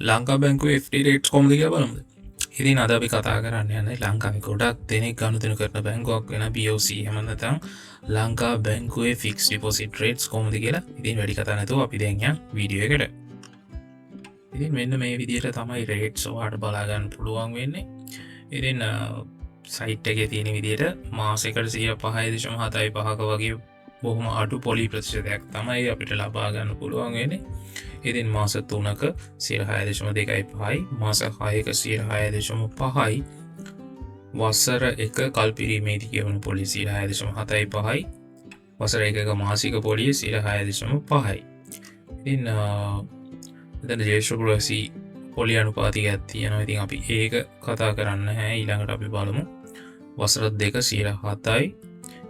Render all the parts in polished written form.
ලංකා බැංකුවේ FD rates කොහොමද කියලා බලමුද? ඉතින් අද අපි කතා කරන්න යන්නේ ලංකාවේ ගොඩක් දෙනෙක් ගනුදෙනු කරන බැංකුවක් වෙන BOC එහෙම නැත්නම් ලංකා බැංකුවේ ෆික්ස් ඩිපොසිට් රේට්ස් කොහොමද කියලා. ඉතින් වැඩි කතා නැතුව අපි දැන් යන් වීඩියෝ එකට. ඉතින් මෙන්න මේ විදිහට තමයි රේට්ස් ඔයාලට බලා ගන්න පුළුවන් වෙන්නේ. ඉතින් සයිට් එකේ තියෙන විදිහට මාසයකට 5.75ක වගේ බොහොම අඩු පොලි ප්‍රතිශතයක් තමයි අපිට ලබා ගන්න පුළුවන් වෙන්නේ. ඉතින් මාස 3ක 6.25යි මාස 6ක 6.5යි වසර 1 කල්පිරීමේදී ගෙවන පොලිය 6.75යි වසර 1ක මාසික පොලිය 6.5යි. ඉතින් එතන ජේෂ්ඨ පුරවැසි පොලි අනුපාතිකයක් තියෙනවා. ඉතින් අපි ඒක කතා කරන්න නැහැ. ඊළඟට අපි බලමු වසර 2 7යි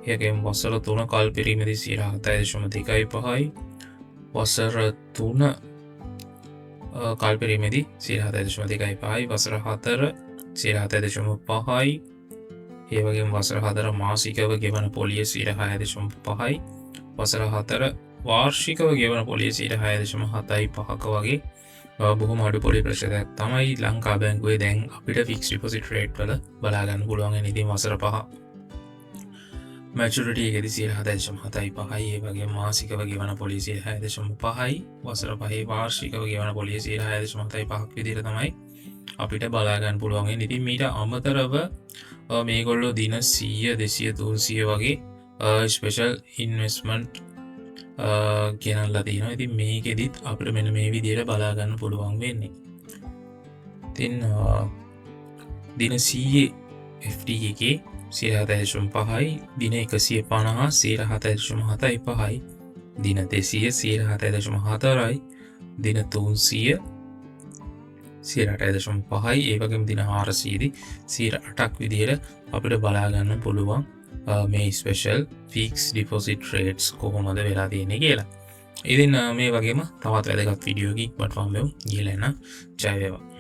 ඒකෙන් වසර 3 කල්පිරීමේදී 7.25යි වසර 3 කල්පිරීමේදී 7.25යි වසර 4 7.5යි ඒ වගේම වසර 4 මාසිකව ගෙවන පොලිය 6.5යි වසර 4 වාර්ෂිකව ගෙවන පොලිය 6.75ක වගේ බොහොම අඩු පොලි ප්‍රතිශතයක් තමයි ලංකා බැංකුවේ දැන් අපිට ෆික්ස් ඩිපොසිට් රේට් වල බලා ගන්න පුළුවන්. ඉතින් වසර 5 මැචුරිටි එකේදී 7.75යි ඒ වගේ මාසිකව ගෙවන පොලිය 6.5යි වසර 5 වාර්ෂිකව ගෙවන පොලිය 6.75ක් විදිහට තමයි අපිට බලා ගන්න පුළුවන්. ඉතින් මීට අමතරව මේගොල්ලෝ දින 100 200 300 වගේ ස්පෙෂල් ඉන්වෙස්ට්මන්ට් ගෙනල්ලා තියෙනවා. ඉතින් මේකෙදිත් අපිට මෙන්න මේ විදිහට බලා ගන්න පුළුවන් වෙන්නේ. ඉතින් දින 100 FD එකේ 7.5යි දින 150 7.75යි දින 200 7.4යි දින 300 8.5යි ඒ වගේම දින 400දී 8ක් විදිහට අපිට බලා ගන්න පුළුවන් මේ ස්පෙෂල් ෆික්ස් ඩිපොසිට් රේට්ස් කොහොමද වෙලා තියෙන්නේ කියලා. ඉතින් මේ වගේම තවත් වැදගත් වීඩියෝ එකක් වටවම් වෙමු. ගිහලා එන්න. ජය වේවා.